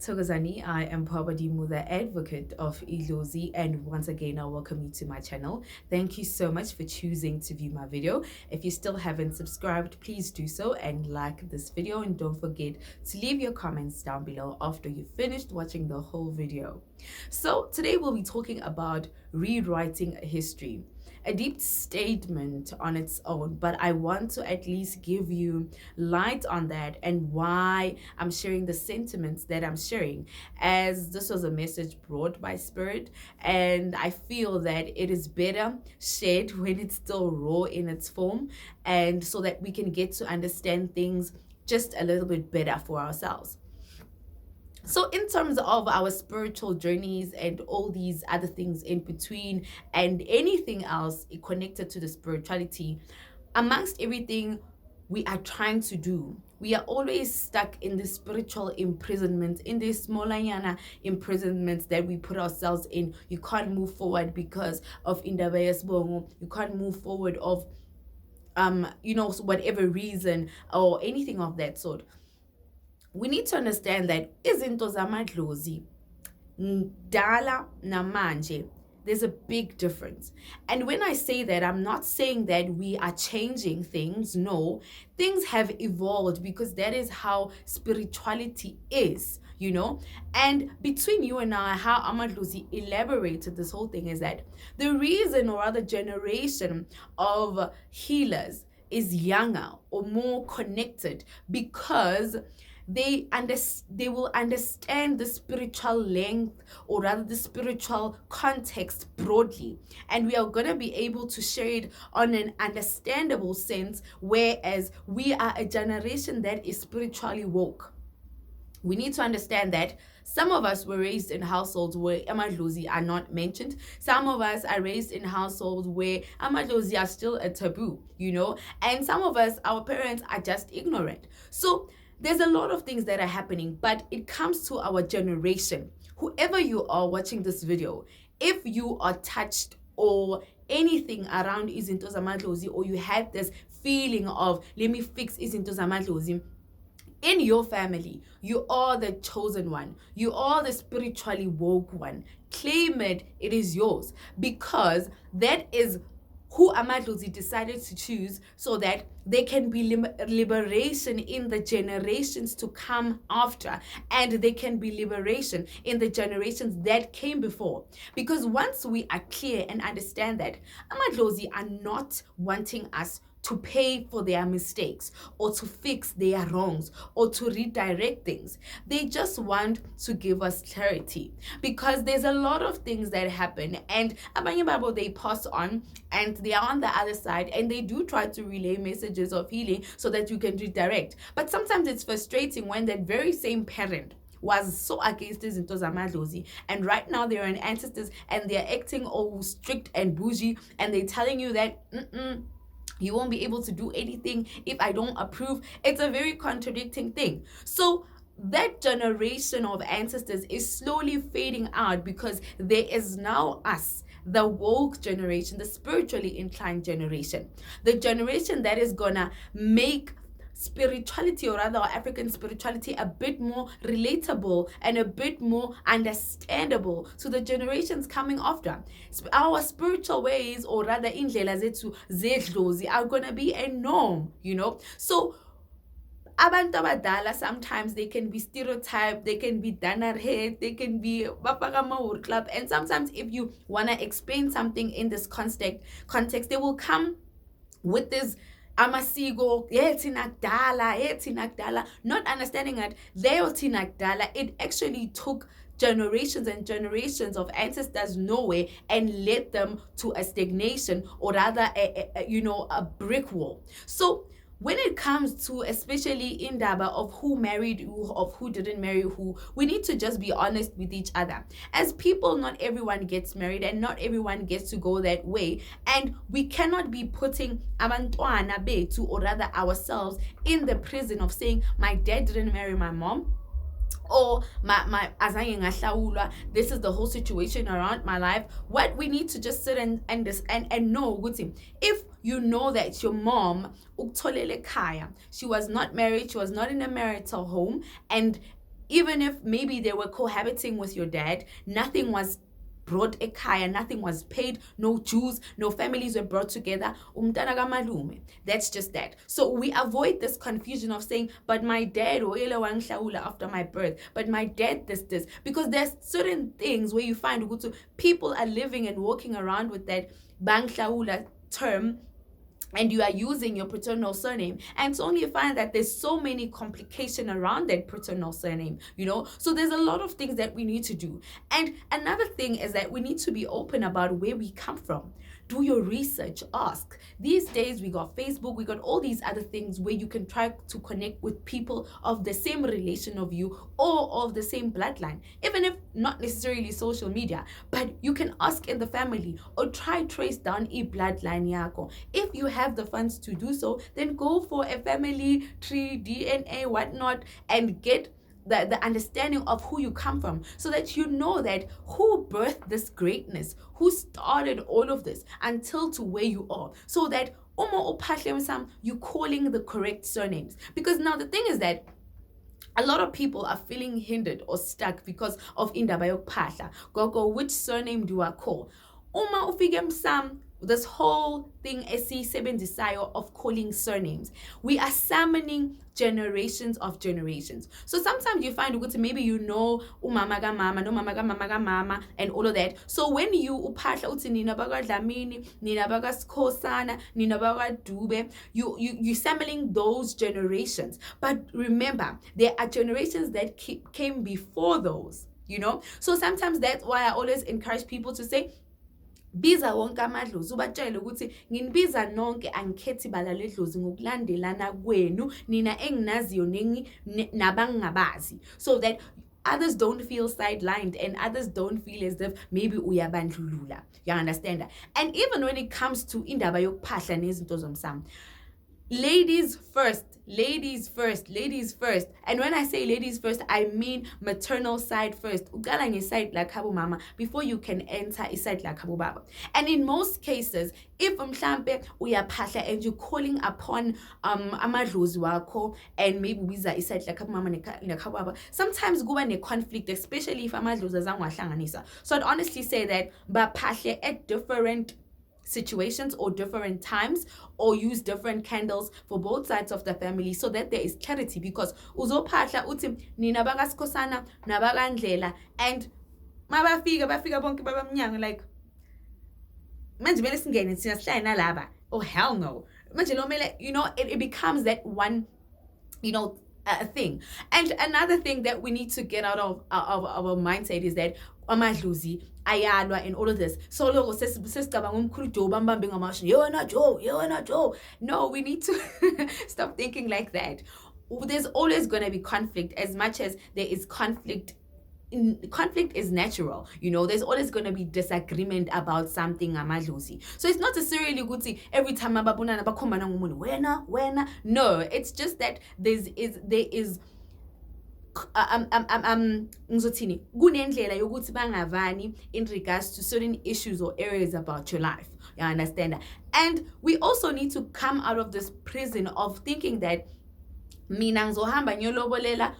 Thokozani, I am Pabadimu, the advocate of Ilozi, and once again, I welcome you to my channel. Thank you so much for choosing to view my video. If you still haven't subscribed, please do so and like this video, and don't forget to leave your comments down below after you've finished watching the whole video. So today we'll be talking about rewriting history, a deep statement on its own, but I want to at least give you light on that and why I'm sharing the sentiments that I'm sharing, as this was a message brought by Spirit, and I feel that it is better shared when it's still raw in its form, and so that we can get to understand things just a little bit better for ourselves. So in terms of our spiritual journeys and all these other things in between and anything else connected to the spirituality, amongst everything we are trying to do, we are always stuck in the spiritual imprisonment, in these smallanyana imprisonments that we put ourselves in. You can't move forward because of indaba yesibongo. You can't move forward of whatever reason or anything of that sort. We need to understand that izinto zamadlozi dala namanje, there's a big difference. And when I say that, I'm not saying that we are changing things. No, things have evolved because that is how spirituality is, And between you and I, how Amadlusi elaborated this whole thing is that the reason or other generation of healers is younger or more connected because they will understand the spiritual length, or rather the spiritual context broadly, and we are going to be able to share it on an understandable sense, whereas we are a generation that is spiritually woke. We need to understand that some of us were raised in households where amadlozi are not mentioned. Some of us are raised in households where amadlozi are still a taboo, and some of us, our parents are just ignorant. So there's a lot of things that are happening, but it comes to our generation. Whoever you are watching this video, if you are touched or anything around izinto zamadlozi, or you had this feeling of, let me fix izinto zamadlozi, in your family, you are the chosen one. You are the spiritually woke one. Claim it, it is yours, because that is who Amadlozi decided to choose, so that there can be liberation in the generations to come after, and there can be liberation in the generations that came before. Because once we are clear and understand that Amadlozi are not wanting us to pay for their mistakes or to fix their wrongs or to redirect things. They just want to give us clarity, because there's a lot of things that happen, and abanye babo, they pass on and they are on the other side, and they do try to relay messages of healing so that you can redirect. But sometimes it's frustrating when that very same parent was so against izinto zamadlozi, and right now they're in ancestors and they're acting all strict and bougie, and they're telling you that you won't be able to do anything if I don't approve. It's a very contradicting thing. So that generation of ancestors is slowly fading out, because there is now us, the woke generation, the spiritually inclined generation, the generation that is gonna make spirituality, or rather African spirituality, a bit more relatable and a bit more understandable to the generations coming after. Our spiritual ways, or rather indlela zethu zedlozi, are going to be a norm, So abantu abadala, sometimes they can be stereotyped, they can be done ahead, they can be bapagama club, and sometimes if you want to explain something in this context, they will come with this amasiko, not understanding that it actually took generations and generations of ancestors nowhere and led them to a stagnation, or rather a brick wall. So when it comes to, especially indaba of who married who, of who didn't marry who, we need to just be honest with each other. As people, not everyone gets married and not everyone gets to go that way, and we cannot be putting abantwana bethu, or rather ourselves, in the prison of saying my dad didn't marry my mom, or my azange ngahlawulwa, this is the whole situation around my life. What we need to just sit and know, ukuthi, if you know that your mom ukutholele ekhaya, she was not married, she was not in a marital home, and even if maybe they were cohabiting with your dad, nothing was brought ekhaya, nothing was paid, no Jews, no families were brought together. That's just that. So we avoid this confusion of saying, but my dad after my birth, but my dad this, because there's certain things where you find people are living and walking around with that banglaula term, and you are using your paternal surname, and so only you find that there's so many complications around that paternal surname, so there's a lot of things that we need to do. And another thing is that we need to be open about where we come from. Do your research, ask. These days we got Facebook, we got all these other things where you can try to connect with people of the same relation of you or of the same bloodline, even if not necessarily social media, but you can ask in the family or try trace down a bloodline yako. If you have the funds to do so, then go for a family tree, DNA, whatnot, and get the understanding of who you come from, so that you know that who birthed this greatness, who started all of this until to where you are, so that you're calling the correct surnames. Because now the thing is that a lot of people are feeling hindered or stuck because of indaba yokuphahla. Gogo, which surname do I call? Uma ufike msam, this whole thing esisebenzisayo of calling surnames, we are summoning generations of generations. So sometimes you find maybe umama ka mama, no mama ka mama, and all of that. So when you uphahla uthi nina baka Dlamini, nina baka Thokozani, nina baka Dube, you summoning those generations. But remember, there are generations that came before those, So sometimes that's why I always encourage people to say, biza wonke amadlozi, ubatshele ukuthi nginibiza nonke, angikhethi bala ledlozi ngokulandelana kwenu, nina enginaziyo nabangabazi, so that others don't feel sidelined and others don't feel as if maybe uyabandlulula. You understand that? And even when it comes to indaba yokuphahla nezinto zomsamo, ladies first. And when I say ladies first, I mean maternal side first. Uqala ngeside lakhabo mama before you can enter iside lakhabo baba. And in most cases, if mhlambe uyaphahla and you're calling upon amadlozi wakho and maybe biza iside lakhabo mama nekhabo baba, sometimes kuba ne-conflict, especially if amadlozi azange wahlanganisa. So I'd honestly say that baphahle at different situations or different times, or use different candles for both sides of the family, so that there is clarity. Because uzophahla uthi nina baka Thokozani nabaka Ndlela, and bafika bonke babamnyango, like manje mele singene thina sihlale nalaba. Oh hell no. Manje lo mele, it becomes that one, a thing. And another thing that we need to get out of our mindset is that amadlozi ayalwa and all of this. So logo sesicabanga umkhulu Joe bambambe ngamasho, yewena Joe. No, we need to stop thinking like that. There's always going to be conflict. As much as there is conflict is natural, there's always going to be disagreement about something amadlozi. So it's not necessarily good every time ababonana bakhombana ngomunye wena. No, it's just that there is ngizothini kunendlela yokuthi bangavani in regards to certain issues or areas about your life. You understand that? And we also need to come out of this prison of thinking that mina ngizohamba ngiyolobolela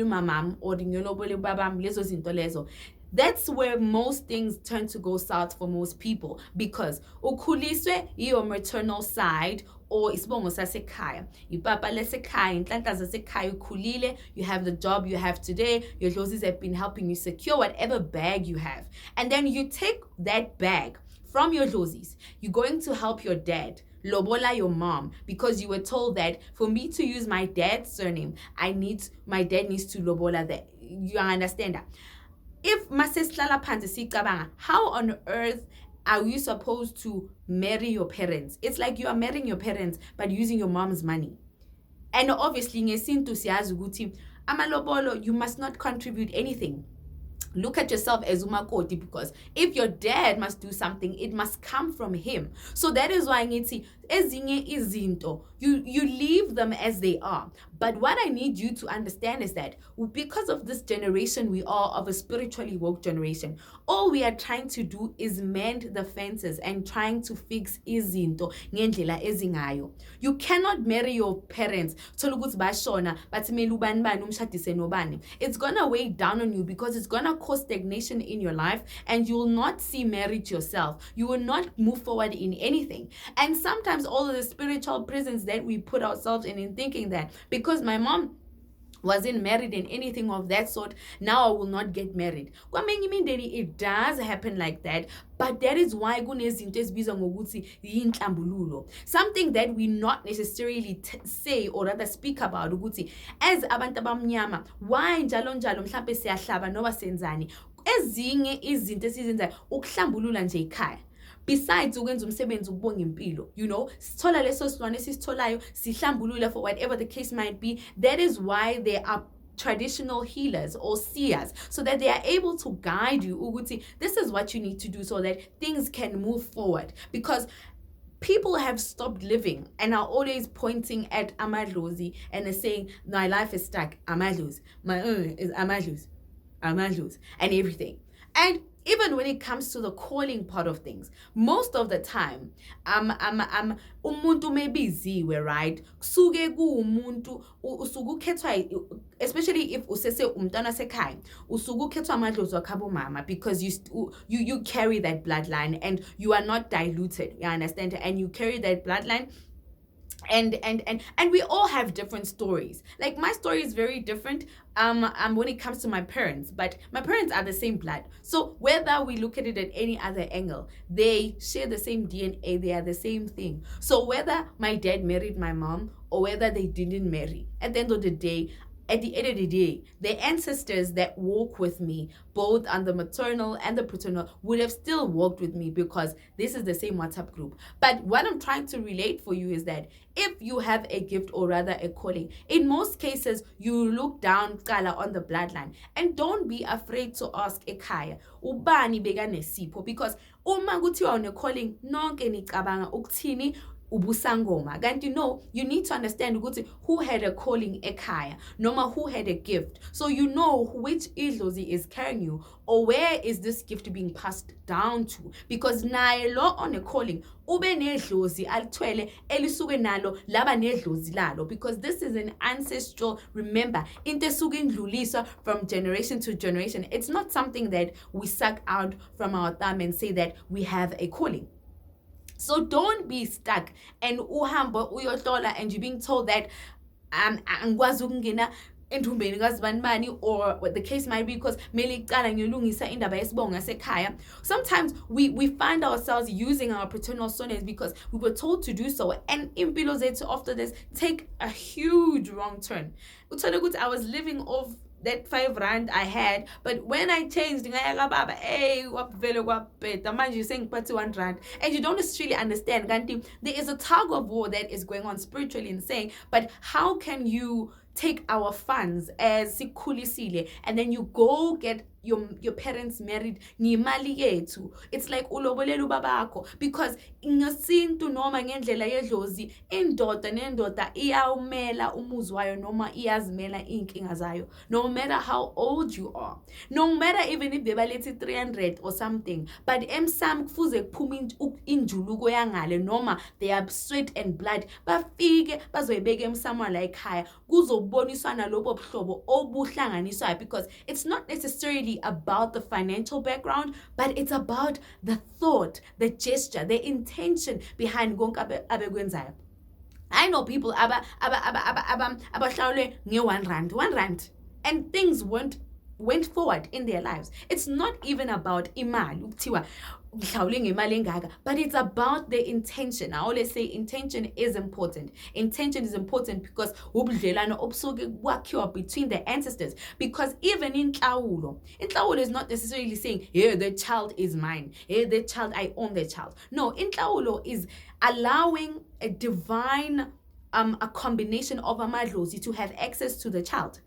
mamam or ngiyolobolela babam lezo zinto lezo. That's where most things turn to go south for most people, because ukhuliswe your maternal side or isibongo sasekhaya, ipapa lesekhaya, inhlanhla zasekhaya, ukhulile, you have the job you have today, your dlozis have been helping you secure whatever bag you have, and then you take that bag from your dlozis, you're going to help your dad lobola your mom, because you were told that for me to use my dad's surname, my dad needs to lobola that. You understand that? If masesihlala phansi sicabanga, how on earth are you supposed to marry your parents? It's like you are marrying your parents but using your mom's money. And obviously ngesintu siyazi ukuthi amalobolo, you must not contribute anything. Look at yourself as umakoti, because if your dad must do something, it must come from him. So that is why ngithi ezinye izinto, you leave them as they are. But what I need you to understand is that because of this generation we are of a spiritually woke generation, all we are trying to do is mend the fences and trying to fix izinto ngendlela ezingayo. You cannot marry your parents thola ukuthi bashona bathi mele ubani bani umshadise nobani. It's gonna weigh down on you because it's gonna cause stagnation in your life, and you will not see marriage yourself. You will not move forward in anything. And sometimes all of the spiritual prisons that we put ourselves in thinking that because my mom wasn't married in anything of that sort, now I will not get married. It does happen like that, but that is why something that we not necessarily say or rather speak about as abantu abamnyama, why njalo njalo mhlambe siyahlaba noma senzani ezinye izinto esizenzayo ukuhlambulula nje ikhaya. Besides ukwenza umsebenzi ukubonga impilo, sithola leso silwane esisitholayo sihlambulule for whatever the case might be. That is why there are traditional healers or seers, so that they are able to guide you ukuthi this is what you need to do so that things can move forward. Because people have stopped living and are always pointing at amadlozi and are saying my life is stuck, amadlozi, my is amadlozi and everything. And even when it comes to the calling part of things, most of the time, umuntu mebiziwe, right? Kusuke kuumuntu usukukhethwa, especially if usese umntwana sekhaya, usukukhethwa amadlozi wakhabo mama, because you carry that bloodline and you are not diluted, you understand? And you carry that bloodline. And we all have different stories. Like my story is very different when it comes to my parents, but my parents are the same blood. So whether we look at it at any other angle, they share the same DNA, they are the same thing. So whether my dad married my mom or whether they didn't marry, at the end of the day, the ancestors that walk with me, both on the maternal and the paternal, would have still walked with me because this is the same WhatsApp group. But what I'm trying to relate for you is that if you have a gift or rather a calling, in most cases, you look down on the bloodline. And don't be afraid to ask ekhaya, ubani bekanesipho, because uma kuthiwa une calling, nonke nicabanga ukuthini ubusangoma. And you need to understand who had a calling ekhaya, noma who had a gift, so you know which idlozi is carrying you, or where is this gift being passed down to. Because naye lo on a calling ube nedlozi alithwele elisuke nalo laba nedlozi lalo, because this is an ancestral, remember, into esuke indluliswa from generation to generation. It's not something that we suck out from our thumb and say that we have a calling. So don't be stuck and uhamba uyotlola and you're being told that angikwazi ukungena endumbeni kazibanibani, or what the case might be, because mele icala ngiyolungisa indaba yesibongo ngasekhaya. Sometimes we find ourselves using our paternal surnames because we were told to do so, and impilo zethu after this take a huge wrong turn. Uthola ukuthi I was living off that 5 rand I had, but when I changed, baba, hey, manje sengiphathe 1 rand, and you don't necessarily understand. There is a tug of war that is going on spiritually and saying, but how can you take our funds as sikhulisile and then you go get your parents married ngimali yethu? It's like ulobolela ubabakho, because ngesintu noma ngendlela yedlozi indoda nendoda iyawumela umuzi wayo noma iyazimela inkinga zayo, no matter how old you are, no matter even if bebalethe 300 or something. But emsam kufuze kuphume injuluko yangale noma they are sweat and blood, bafike bazoyibeka emsamwa la ekhaya kuzoboniswana lobo buhlobo obuhlanganiswayo, because it's not necessarily about the financial background, but it's about the thought, the gesture, the intention behind konke abekwenzayo. I know people abahlawule nge-1 rand, and things went forward in their lives. It's not even about imali ukuthiwa mhlawule ngemali engaka, but it's about the intention. I always say intention is important. Intention is important because ubudlelwano obusuke kwakhiwa between the ancestors. Because even inhlawulo is not necessarily saying, yeah, the child is mine, yeah, the child, I own the child. No, inhlawulo is allowing a divine a combination of amadlozi to have access to the child.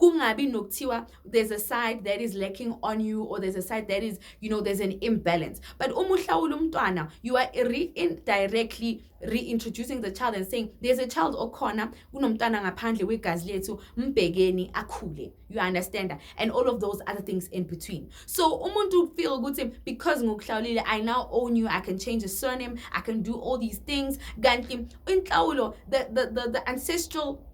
kungabi nokuthiwa there's a side that is lacking on you, or there's a side that is, there's an imbalance. But uma uhlawula umntwana, you are indirectly reintroducing the child and saying there's a child okhona kunomntwana ngaphandle kwegazi lethu, mbhekeni akhule. You understand that? And all of those other things in between. So umuntu feel ukuthi because ngokuhlawulile I now own you, I can change the surname, I can do all these things. Kanti inhlawulo, the ancestral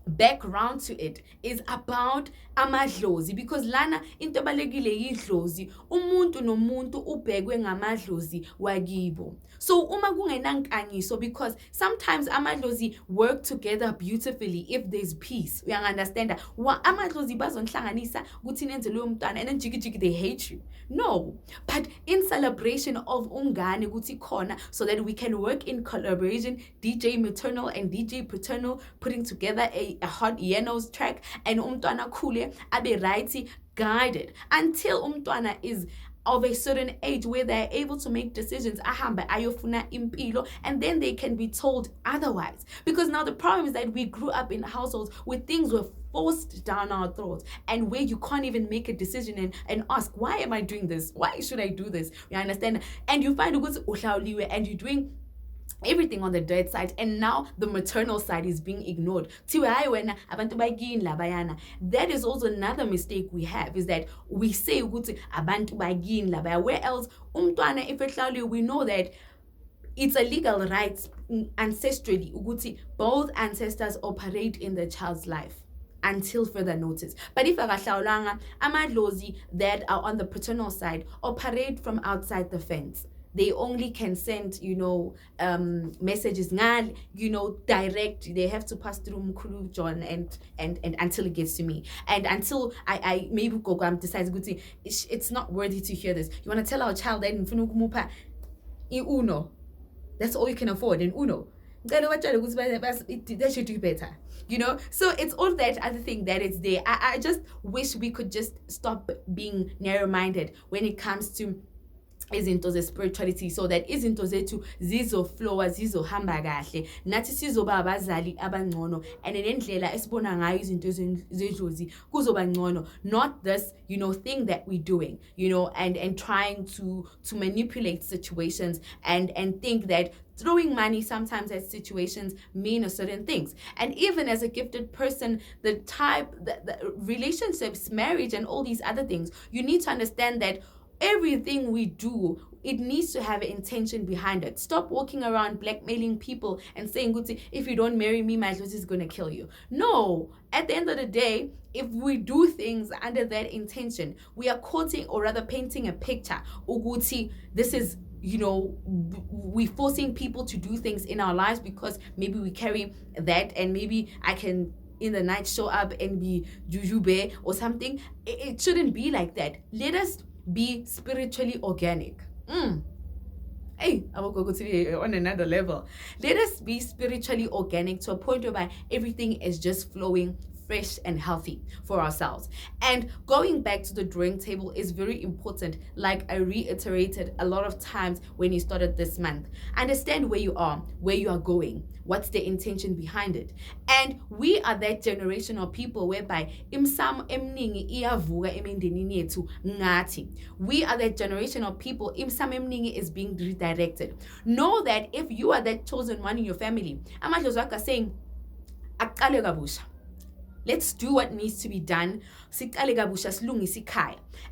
background to it is about amadlozi, because lana into ebalekile yidlozi, umuntu nomuntu ubhekwe ngamadlozi wakibo. So uma kungenankanyiso, because sometimes amadlozi work together beautifully if there's peace. We understand that amadlozi bazonhlanganisa ukuthi nenze loyo mntwana, and then jiki they hate you. No, but in celebration of ungane ukuthi khona, so that we can work in collaboration, DJ maternal and DJ paternal putting together a hot Yenos track, and umntwana khule abe righty guided until umntwana is of a certain age where they're able to make decisions, ahamba ayofuna impilo, and then they can be told otherwise. Because now the problem is that we grew up in households where things were forced down our throats, and where you can't even make a decision and ask, why am I doing this? Why should I do this? You understand? And you find ukuthi uhlawuliwe, and you're doing everything on the dad side, and now the maternal side is being ignored. That is also another mistake we have, is that we say ukuthi abantu bagini labaya, where else umntwana if ehlawuliwe, we know that it's a legal right ancestrally ukuthi both ancestors operate in the child's life until further notice. But if akahlawulanga, amadlozi that are on the paternal side operate from outside the fence. They only can send, messages, direct. They have to pass through Mkulu John and until it gets to me. And until I maybe Gogam decides, it's not worthy to hear this. You want to tell our child that in Uno, that's all you can afford in Uno. They should do better. So it's all that other thing that is there. I just wish we could just stop being narrow-minded when it comes to izinto ze-spirituality, so that izinto zethu zizoflowa, zizohamba kahle, nathi sizoba abazali abangcono, and nendlela esibona ngayo izinto zedlozi kuzoba ngcono. Not this, thing that we're doing, and trying to manipulate situations and think that throwing money sometimes at situations mean a certain things. And even as a gifted person, the relationships, marriage, and all these other things, you need to understand that everything we do, it needs to have an intention behind it. Stop walking around blackmailing people and saying, if you don't marry me, my dlozi is going to kill you. No, at the end of the day, if we do things under that intention, we are quoting, or rather painting a picture. Uguti, this is, we're forcing people to do things in our lives because maybe we carry that, and maybe I can in the night show up and be jujube or something. It shouldn't be like that. Let us be spiritually organic. Hey, I will go to on another level. Let us be spiritually organic to a point whereby everything is just flowing fresh and healthy for ourselves. And going back to the drawing table is very important. Like I reiterated a lot of times when you started this month, understand where you are going, what's the intention behind it. And we are that generation of people whereby imsam emningi iyavuka emindenini yethu ngathi. We are that generation of people, imsam emningi is being redirected. Know that if you are that chosen one in your family, amadlozi wakho are saying aqale kabusha. Let's do what needs to be done.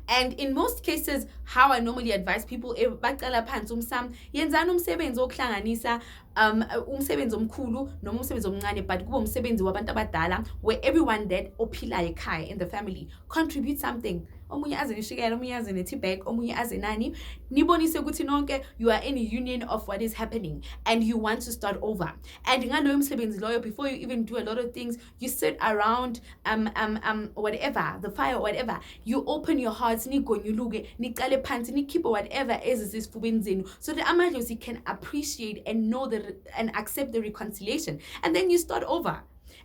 And in most cases, how I normally advise people, baqala phansi umsam, yenzani umsebenzi wokuhlanganisa umsebenzi omkhulu noma umsebenzi omncane, but kube umsebenzi wabantu abadala, where everyone that ophilayo ekhaya in the family contribute something. Omunye aze nishikela, omunye aze ne-tea-bag, omunye aze nani, nibonise ukuthi nonke you are in a union of what is happening and you want to start over. And ngaloyo msebenzi loyo, before you even do a lot of things, you sit around whatever, the fire or whatever, you open your hearts, nigonyuluke, niqale phansi, nikhiphe whatever ezisifubeni zenu, so that amadlozi can appreciate and know and accept the reconciliation. And then you start over.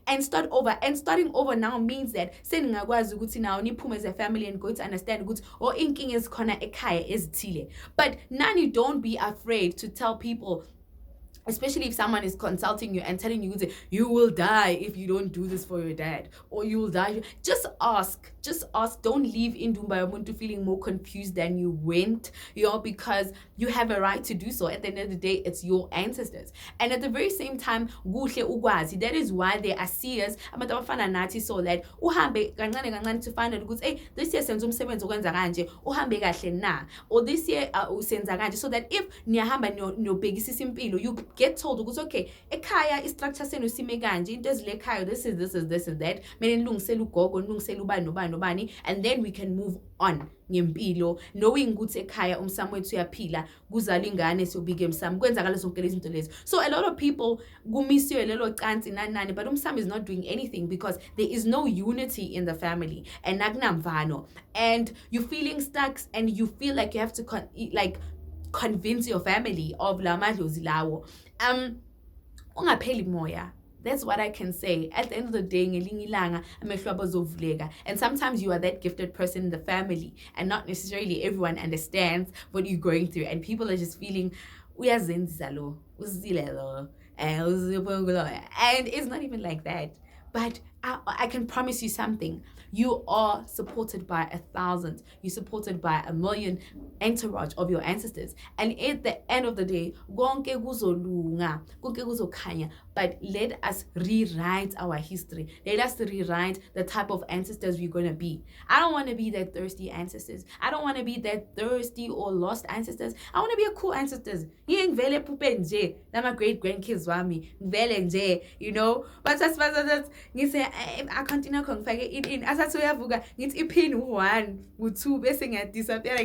And starting over now means that seningakwazi ukuthi now niphume as a family and go to understand ukuthi inkinga ezikhona ekhaya ezithile. But nani, don't be afraid to tell people especially if someone is consulting you and telling you, you will die if you don't do this for your dad, or you will die. Just ask. Don't leave in Dumba Muntu feeling more confused than you went, because you have a right to do so. At the end of the day, it's your ancestors. And at the very same time, that is why they are serious about abafana nathi, so that uhambe kancane kancane to find out ukuthi hey, this year senza umsebenzi okwenza kanje, uhambe kahle na, or this year usenza kanje, so that if niyahamba niyobhekisisa impilo, you get told ukuthi okay, ekhaya istructure senu sime kanje, into ezile ekhaya, this is that, mele nilungisele ugogo, nilungisele ubani nobani, and then we can move on ngempilo, knowing ukuthi ekhaya umsamo wethu uyaphila, kuzala ingane siyobika emsamo, kwenzakala zonke lezi zinto lezi. So a lot of people kumisiwe lelo cansi nani, but umsamo is not doing anything because there is no unity in the family, and nakunamvano, and you're feeling stuck, and you feel like you have to convince your family of la madlozi lawo. Ungapheli moya. That's what I can say. At the end of the day, and sometimes you are that gifted person in the family, and not necessarily everyone understands what you're going through, and people are just feeling, and it's not even like that. But I can promise you something. You are supported by 1,000. You're supported by 1,000,000 entourage of your ancestors. And at the end of the day, but let us rewrite our history. Let us rewrite the type of ancestors we're going to be. I don't want to be that thirsty ancestors. I don't want to be that thirsty or lost ancestors. I want to be a cool ancestors. My great grandkids want me. But as far as I continue to in as I have it's pin 1 with 2 best disappear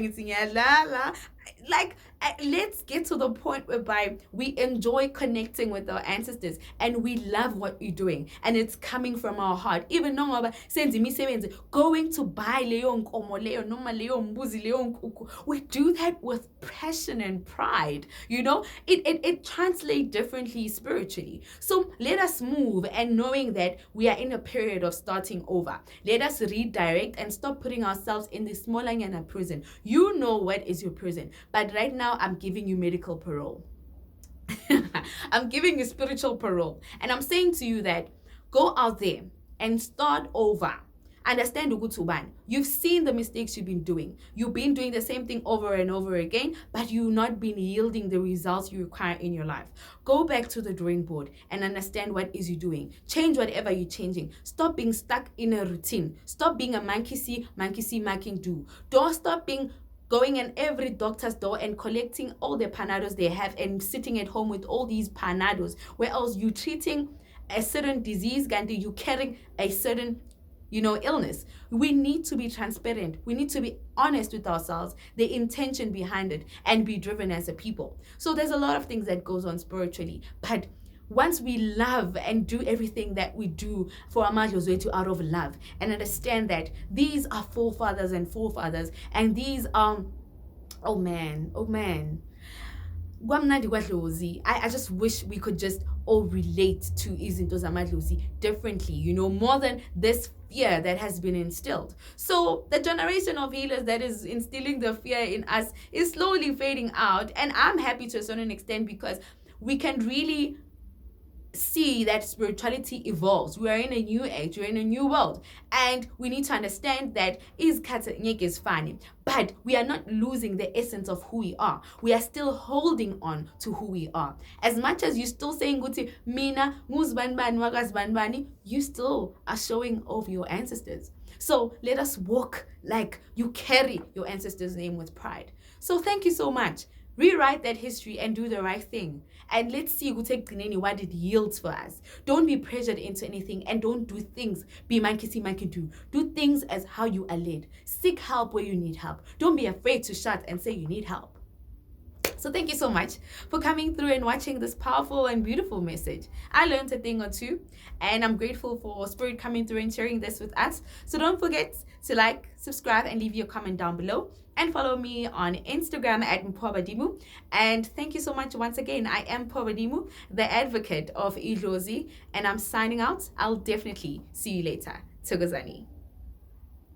let's get to the point whereby we enjoy connecting with our ancestors and we love what we're doing, and it's coming from our heart. Even though going to buy we do that with passion and pride. It translates differently spiritually. So let us move, and knowing that we are in a period of starting over, let us redirect and stop putting ourselves in the smaller prison. You know what is your prison, but right now I'm giving you medical parole. I'm giving you spiritual parole. And I'm saying to you that go out there and start over. Understand Ugutuban. You've seen the mistakes you've been doing. You've been doing the same thing over and over again, but you've not been yielding the results you require in your life. Go back to the drawing board and understand what is you doing. Change whatever you're changing. Stop being stuck in a routine. Stop being a monkey see, monkey do. Don't stop being going in every doctor's door and collecting all the panados they have and sitting at home with all these panados, where else you treating a certain disease, Gandhi, you carrying a certain illness. We need to be transparent. We need to be honest with ourselves, the intention behind it, and be driven as a people. So there's a lot of things that goes on spiritually, but once we love and do everything that we do for Amadlozi out of love, and understand that these are forefathers, and these are, oh man. I just wish we could just all relate to Izinto Zamadlozi differently, more than this fear that has been instilled. So the generation of healers that is instilling the fear in us is slowly fading out, and I'm happy to a certain extent because we can really see that spirituality evolves. We are in a new age, we're in a new world, and we need to understand that is funny, but we are not losing the essence of who we are. We are still holding on to who we are. As much as you're still saying Guti Mina Muzbanban Wagasbanbani, you still are showing off your ancestors. So let us walk like you carry your ancestors' name with pride. So thank you so much. Rewrite that history and do the right thing. And let's see what it yields for us. Don't be pressured into anything, and don't do things be monkey do. Do things as how you are led. Seek help where you need help. Don't be afraid to shout and say you need help. So thank you so much for coming through and watching this powerful and beautiful message. I learned a thing or two, and I'm grateful for Spirit coming through and sharing this with us. So don't forget to like, subscribe, and leave your comment down below. And follow me on Instagram at Mpobadimu. And thank you so much once again. I am Mpobadimu, the advocate of Idlozi, and I'm signing out. I'll definitely see you later. Thokozani.